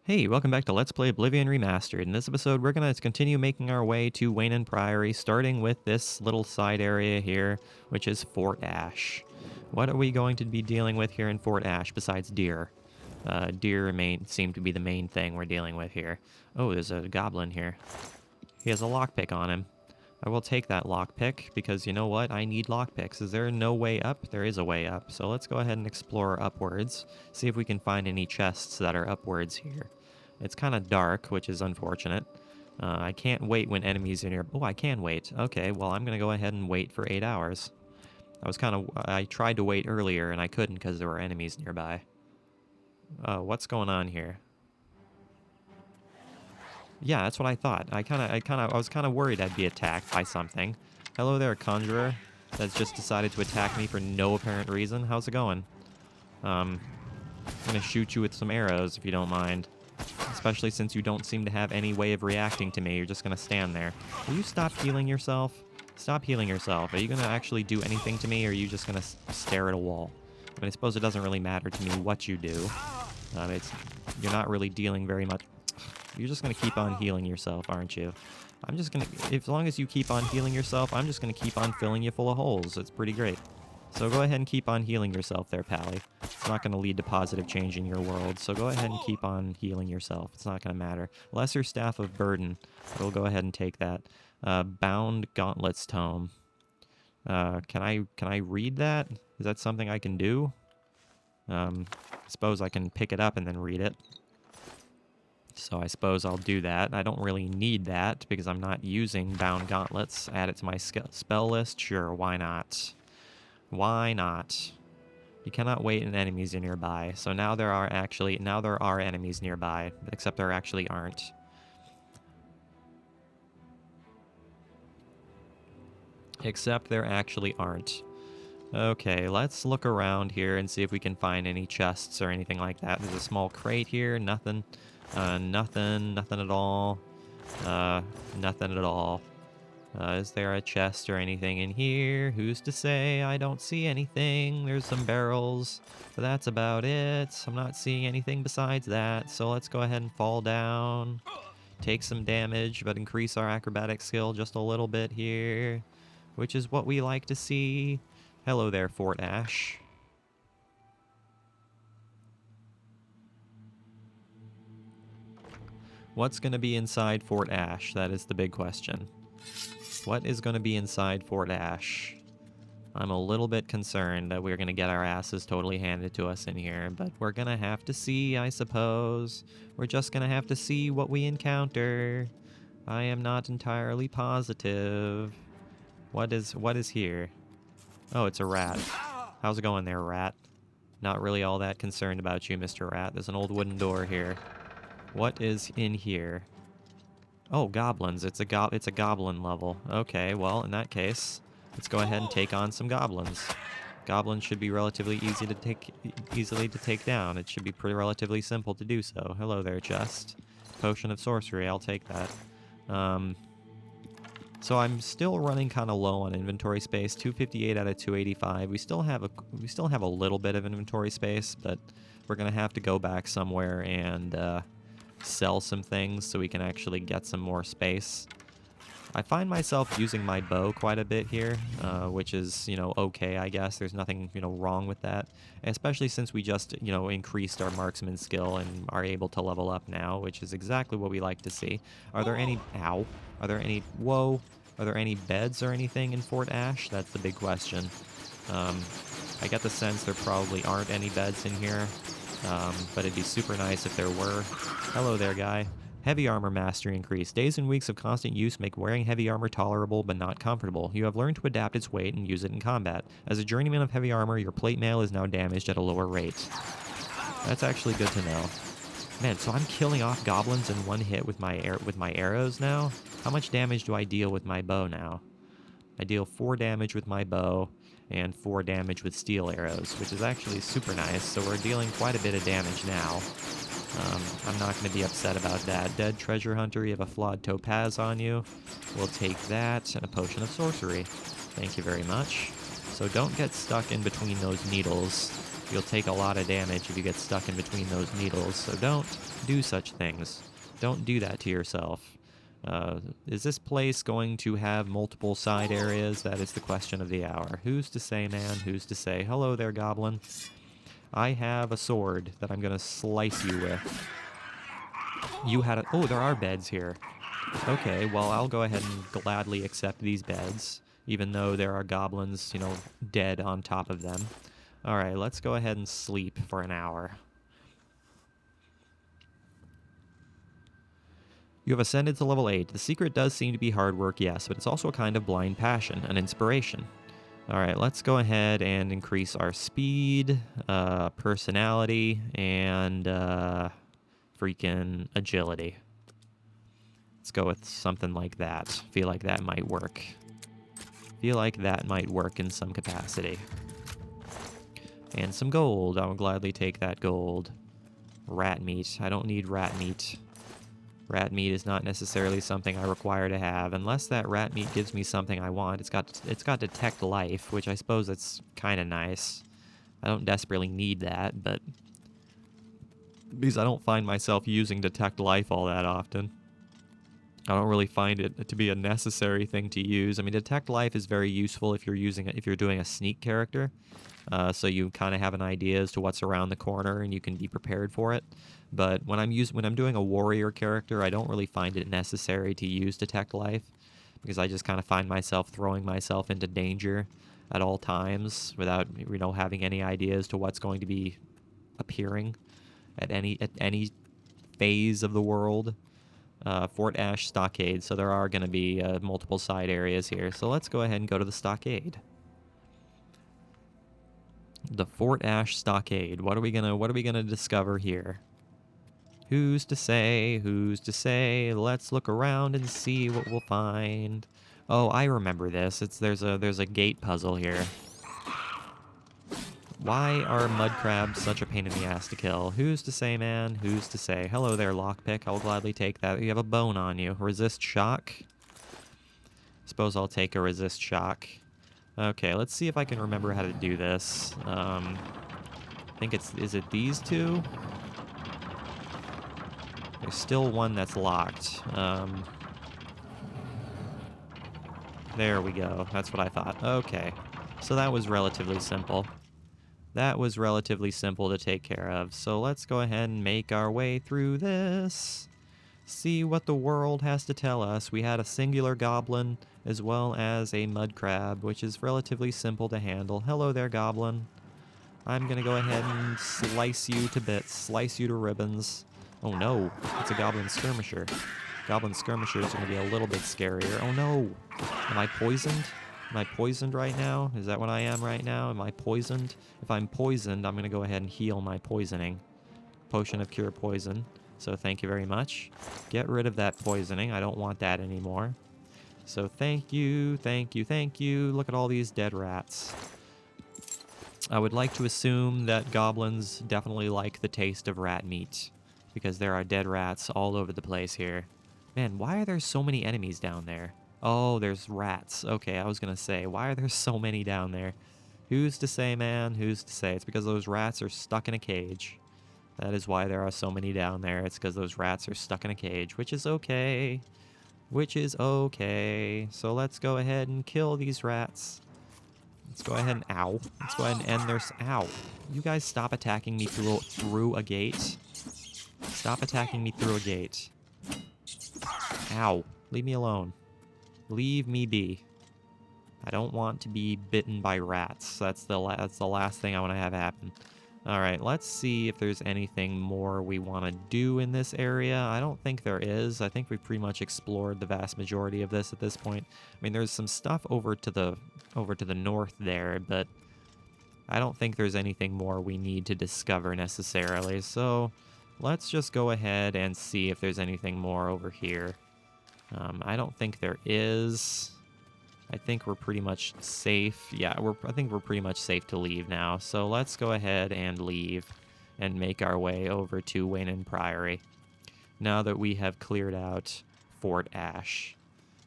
Hey, welcome back to Let's Play Oblivion Remastered. In this episode, we're going to continue making our way to Wayne Priory, starting with this little side area here, which is Fort Ash. What are we going to be dealing with here in Fort Ash besides deer? Deer seem to be the main thing we're dealing with here. Oh, there's a goblin here. He has a lockpick on him. I will take that lockpick, because you know what? I need lockpicks. Is there no way up? There is a way up. So let's go ahead and explore upwards, see if we can find any chests that are upwards here. It's kind of dark, which is unfortunate. I can't wait when enemies are near. Oh, I can wait. Okay, well, I'm going to go ahead and wait for 8 hours. I tried to wait earlier, and I couldn't because there were enemies nearby. What's going on here? Yeah, that's what I thought. I was kind of worried I'd be attacked by something. Hello there, conjurer. That's just decided to attack me for no apparent reason. How's it going? I'm gonna shoot you with some arrows if you don't mind. Especially since you don't seem to have any way of reacting to me. You're just gonna stand there. Will you stop healing yourself? Stop healing yourself. Are you gonna actually do anything to me, or are you just gonna stare at a wall? I mean, I suppose it doesn't really matter to me what you do. You're not really dealing very much. You're just gonna keep on healing yourself, aren't you? I'm just gonna, as long as you keep on healing yourself, I'm just gonna keep on filling you full of holes. It's pretty great. So go ahead and keep on healing yourself there, Pally. It's not going to lead to positive change in your world, so go ahead and keep on healing yourself. It's not going to matter. Lesser Staff of Burden. We'll go ahead and take that. Bound Gauntlets Tome. Can I read that? Is that something I can do? I suppose I can pick it up and then read it. So I suppose I'll do that. I don't really need that because I'm not using Bound Gauntlets. Add it to my spell list? Sure, why not? Why not? You cannot wait and enemies are nearby. So now there are enemies nearby, except there actually aren't. Except there actually aren't. Okay, let's look around here and see if we can find any chests or anything like that. There's a small crate here, nothing. Nothing at all. Nothing at all. Is there a chest or anything in here? Who's to say? I don't see anything. There's some barrels, but that's about it. I'm not seeing anything besides that, so let's go ahead and fall down. Take some damage, but increase our acrobatic skill just a little bit here, which is what we like to see. Hello there, Fort Ash. What's going to be inside Fort Ash? That is the big question. What is going to be inside Fort Ash? I'm a little bit concerned that we're going to get our asses totally handed to us in here, but we're going to have to see, I suppose. We're just going to have to see what we encounter. I am not entirely positive. What is here? Oh, it's a rat. How's it going there, rat? Not really all that concerned about you, Mr. Rat. There's an old wooden door here. What is in here? Oh, goblins. It's a goblin level. Okay, well, in that case, let's go ahead and take on some goblins. Goblins should be relatively easily to take down. It should be pretty relatively simple to do so. Hello there, chest. Potion of sorcery. I'll take that. So I'm still running kind of low on inventory space. 258 out of 285. We still have a little bit of inventory space, but we're gonna have to go back somewhere and sell some things so we can actually get some more space. I find myself using my bow quite a bit here, which is, okay, I guess. There's nothing, wrong with that. Especially since we just, increased our marksman skill and are able to level up now, which is exactly what we like to see. Are there any... Ow. Are there any... Whoa. Are there any beds or anything in Fort Ash? That's the big question. I get the sense there probably aren't any beds in here. But it'd be super nice if there were. Hello there, guy. Heavy armor mastery increase. Days and weeks of constant use make wearing heavy armor tolerable but not comfortable. You have learned to adapt its weight and use it in combat. As a journeyman of heavy armor, your plate mail is now damaged at a lower rate. That's actually good to know. Man, so I'm killing off goblins in one hit with my arrows now? How much damage do I deal with my bow now? I deal 4 damage with my bow and 4 damage with steel arrows, which is actually super nice, so we're dealing quite a bit of damage now. I'm not going to be upset about that. Dead treasure hunter, you have a flawed topaz on you. We'll take that, and a potion of sorcery. Thank you very much. So don't get stuck in between those needles. You'll take a lot of damage if you get stuck in between those needles, so don't do such things. Don't do that to yourself. Is this place going to have multiple side areas? That is the question of the hour. Who's to say, man? Who's to say? Hello there, goblin. I have a sword that I'm going to slice you with. You had a... Oh, there are beds here. Okay, well, I'll go ahead and gladly accept these beds, even though there are goblins, you know, dead on top of them. Alright, let's go ahead and sleep for an hour. You have ascended to level 8. The secret does seem to be hard work, yes, but it's also a kind of blind passion, an inspiration. Alright, let's go ahead and increase our speed, personality, and freaking agility. Let's go with something like that. Feel like that might work. Feel like that might work in some capacity. And some gold. I will gladly take that gold. Rat meat. I don't need rat meat. Rat meat is not necessarily something I require to have, unless that rat meat gives me something I want. It's got detect life, which I suppose it's kind of nice. I don't desperately need that, but because I don't find myself using detect life all that often. I don't really find it to be a necessary thing to use. I mean, detect life is very useful if you're doing a sneak character, so you kind of have an idea as to what's around the corner and you can be prepared for it. But when I'm doing a warrior character, I don't really find it necessary to use detect life because I just kind of find myself throwing myself into danger at all times without, you know, having any idea as to what's going to be appearing at any phase of the world. Fort Ash Stockade, so there are going to be multiple side areas here. So let's go ahead and go to the stockade. The Fort Ash Stockade. What are we gonna discover here? Who's to say? Who's to say? Let's look around and see what we'll find. Oh, I remember this. There's a gate puzzle here. Why are mud crabs such a pain in the ass to kill? Who's to say, man? Who's to say? Hello there, lockpick. I'll gladly take that. You have a bone on you. Resist shock? Suppose I'll take a resist shock. Okay, let's see if I can remember how to do this. I think is it these two? There's still one that's locked. There we go. That's what I thought. Okay. So that was relatively simple. That was relatively simple to take care of. So let's go ahead and make our way through this. See what the world has to tell us. We had a singular goblin as well as a mud crab, which is relatively simple to handle. Hello there, goblin. I'm going to go ahead and slice you to bits, slice you to ribbons. Oh no, it's a goblin skirmisher. Goblin skirmisher is going to be a little bit scarier. Oh no, am I poisoned? Am I poisoned right now? Is that what I am right now? Am I poisoned? If I'm poisoned, I'm going to go ahead and heal my poisoning. Potion of Cure Poison. So thank you very much. Get rid of that poisoning. I don't want that anymore. So thank you, thank you, thank you. Look at all these dead rats. I would like to assume that goblins definitely like the taste of rat meat, because there are dead rats all over the place here. Man, why are there so many enemies down there? Oh, there's rats. Okay, I was gonna say, why are there so many down there? Who's to say, man? Who's to say? It's because those rats are stuck in a cage. That is why there are so many down there. It's because those rats are stuck in a cage, which is okay. Which is okay. So let's go ahead and kill these rats. Let's go ahead and... Ow. Let's go ahead and end their... Ow. You guys stop attacking me through a gate. Stop attacking me through a gate. Ow. Leave me alone. Leave me be. I don't want to be bitten by rats. That's the last thing I want to have happen. Alright, let's see if there's anything more we want to do in this area. I don't think there is. I think we've pretty much explored the vast majority of this at this point. I mean, there's some stuff over to the north there, but I don't think there's anything more we need to discover necessarily. So let's just go ahead and see if there's anything more over here. I don't think there is. I think we're pretty much safe. Yeah, I think we're pretty much safe to leave now. So let's go ahead and leave and make our way over to Wayne Priory now that we have cleared out Fort Ash.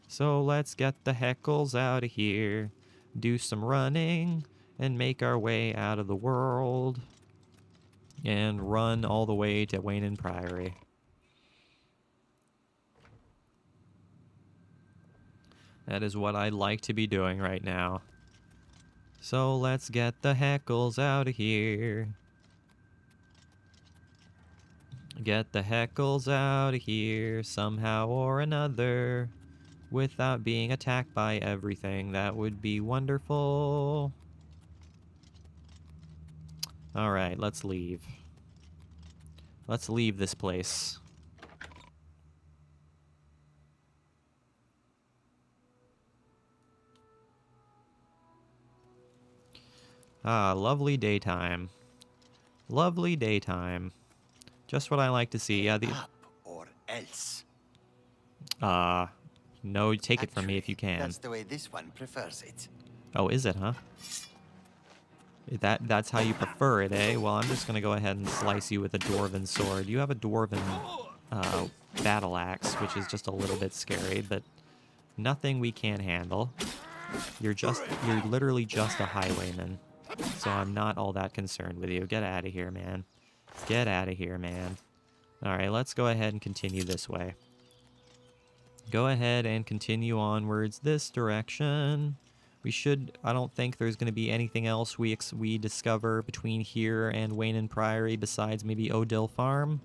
So let's get the heckles out of here, do some running, and make our way out of the world. and run all the way to Wayne Priory. That is what I'd like to be doing right now. So let's get the heckles out of here. Get the heckles out of here somehow or another. Without being attacked by everything. That would be wonderful. Alright, let's leave. Let's leave this place. Ah, lovely daytime. Lovely daytime. Just what I like to see. Yeah, Up or else. No, take it from me if you can. That's the way this one prefers it. Oh, is it, huh? That's how you prefer it, eh? Well, I'm just gonna go ahead and slice you with a dwarven sword. You have a dwarven battle axe, which is just a little bit scary, but nothing we can't handle. You're literally just a highwayman, so I'm not all that concerned with you. Get out of here, man. Get out of here, man. All right, let's go ahead and continue this way. Go ahead and continue onwards this direction. I don't think there's going to be anything else we discover between here and Wayne Priory besides maybe Odile Farm.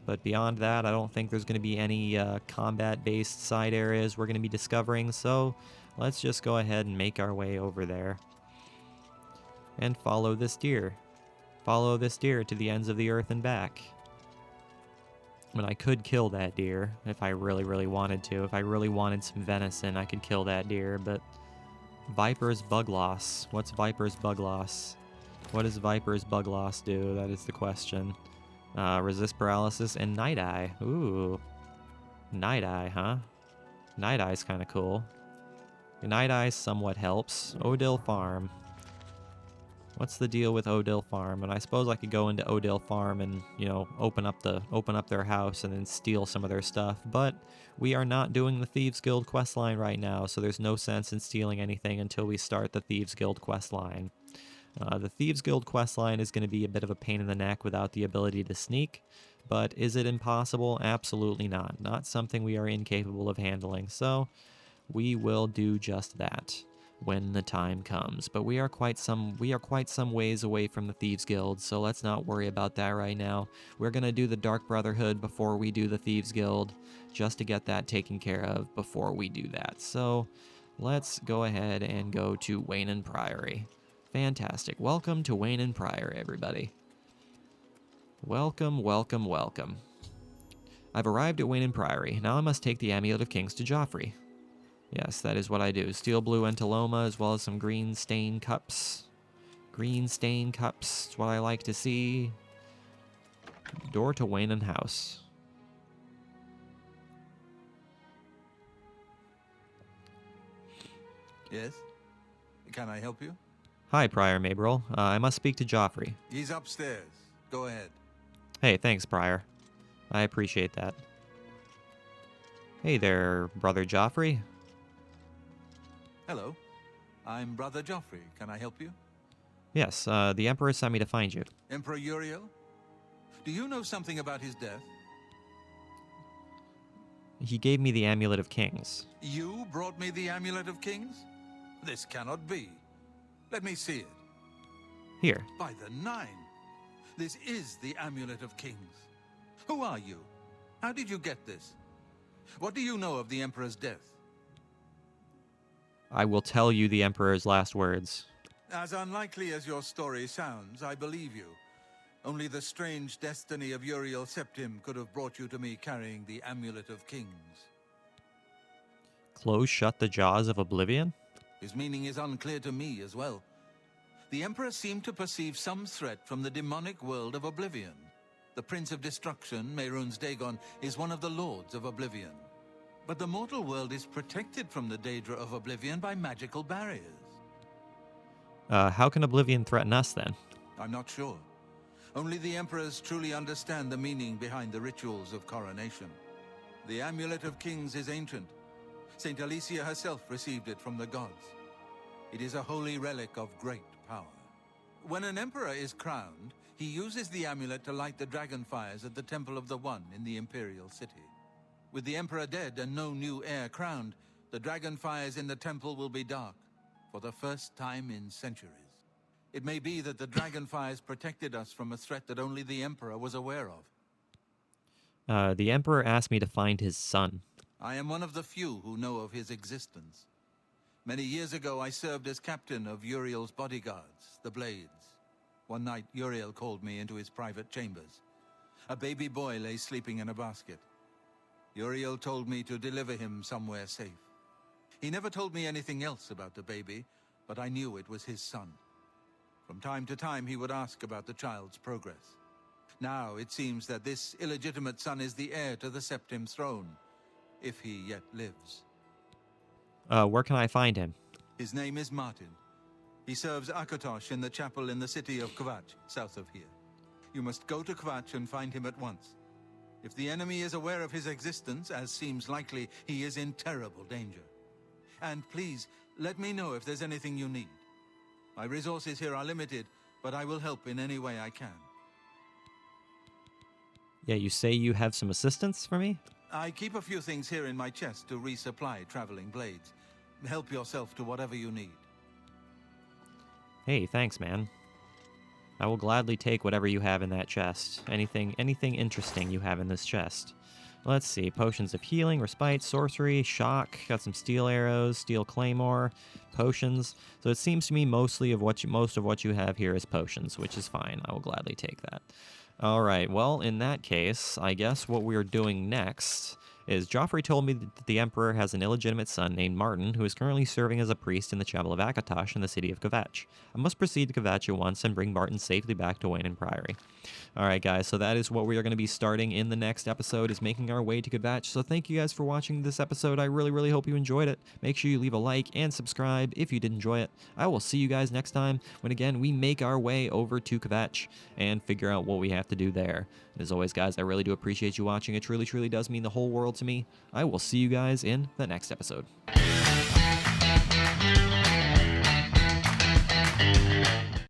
But beyond that, I don't think there's going to be any combat-based side areas we're going to be discovering. So let's just go ahead and make our way over there. And follow this deer. Follow this deer to the ends of the earth and back. I mean, I could kill that deer if I really, really wanted to. If I really wanted some venison, I could kill that deer, but... Viper's bug loss. What's Viper's bug loss? What does Viper's bug loss do? That is the question. Resist paralysis and Night Eye. Ooh. Night Eye, huh? Night Eye's kind of cool. Night Eye somewhat helps. Odile Farm. What's the deal with Odile Farm? And I suppose I could go into Odile Farm and, you know, open up their house and then steal some of their stuff, but we are not doing the Thieves Guild questline right now, so there's no sense in stealing anything until we start the Thieves Guild questline. The Thieves Guild questline is going to be a bit of a pain in the neck without the ability to sneak, but is it impossible? Absolutely not. Not something we are incapable of handling, so we will do just that when the time comes. But we are quite some ways away from the Thieves Guild, so let's not worry about that right now. We're gonna do the Dark Brotherhood before we do the Thieves Guild, just to get that taken care of before we do that. So let's go ahead and go to Wayne Priory. Fantastic. Welcome to Wayne Priory, everybody. Welcome, welcome, welcome. I've arrived at Wayne Priory. Now I must take the Amulet of Kings to Joffrey. Yes, that is what I do. Steel blue Entaloma, as well as some green stain cups. Green stain cups, it's what I like to see. Door to Wayne House. Yes? Can I help you? Hi, Prior Mabrel. I must speak to Joffrey. He's upstairs. Go ahead. Hey, thanks, Prior. I appreciate that. Hey there, Brother Joffrey. Hello. I'm Brother Joffrey. Can I help you? Yes, the Emperor sent me to find you. Emperor Uriel? Do you know something about his death? He gave me the Amulet of Kings. You brought me the Amulet of Kings? This cannot be. Let me see it. Here. By the Nine. This is the Amulet of Kings. Who are you? How did you get this? What do you know of the Emperor's death? I will tell you the Emperor's last words. As unlikely as your story sounds, I believe you. Only the strange destiny of Uriel Septim could have brought you to me carrying the Amulet of Kings. Close shut the jaws of Oblivion? His meaning is unclear to me as well. The Emperor seemed to perceive some threat from the demonic world of Oblivion. The Prince of Destruction, Mehrunes Dagon, is one of the Lords of Oblivion. But the mortal world is protected from the Daedra of Oblivion by magical barriers. How can Oblivion threaten us, then? I'm not sure. Only the Emperors truly understand the meaning behind the rituals of coronation. The Amulet of Kings is ancient. Saint Alicia herself received it from the gods. It is a holy relic of great power. When an emperor is crowned, He uses the amulet to light the dragon fires at the Temple of the One in the Imperial City. With the Emperor dead and no new heir crowned, the dragon fires in the temple will be dark, for the first time in centuries. It may be that the dragon fires protected us from a threat that only the Emperor was aware of. The Emperor asked me to find his son. I am one of the few who know of his existence. Many years ago, I served as captain of Uriel's bodyguards, the Blades. One night, Uriel called me into his private chambers. A baby boy lay sleeping in a basket. Uriel told me to deliver him somewhere safe. He never told me anything else about the baby, but I knew it was his son. From time to time, he would ask about the child's progress. Now, it seems that this illegitimate son is the heir to the Septim throne, if he yet lives. Where can I find him? His name is Martin. He serves Akatosh in the chapel in the city of Kvatch, south of here. You must go to Kvatch and find him at once. If the enemy is aware of his existence, as seems likely, he is in terrible danger. And please, let me know if there's anything you need. My resources here are limited, but I will help in any way I can. Yeah, you say you have some assistance for me? I keep a few things here in my chest to resupply traveling blades. Help yourself to whatever you need. Hey, thanks, man. I will gladly take whatever you have in that chest. Anything interesting you have in this chest. Let's see. Potions of healing, respite, sorcery, shock. Got some steel arrows, steel claymore, potions. So it seems to me most of what you have here is potions, which is fine. I will gladly take that. All right. Well, in that case, I guess what we are doing next is Joffrey told me that the Emperor has an illegitimate son named Martin, who is currently serving as a priest in the Chapel of Akatosh in the city of Kvatch. I must proceed to Kvatch at once and bring Martin safely back to Wayne Priory. All right, guys, so that is what we are going to be starting in the next episode, is making our way to Kvatch. So thank you guys for watching this episode. I really, really hope you enjoyed it. Make sure you leave a like and subscribe if you did enjoy it. I will see you guys next time when, again, we make our way over to Kvatch and figure out what we have to do there. And as always, guys, I really do appreciate you watching. It truly, truly does mean the whole world to me. I will see you guys in the next episode.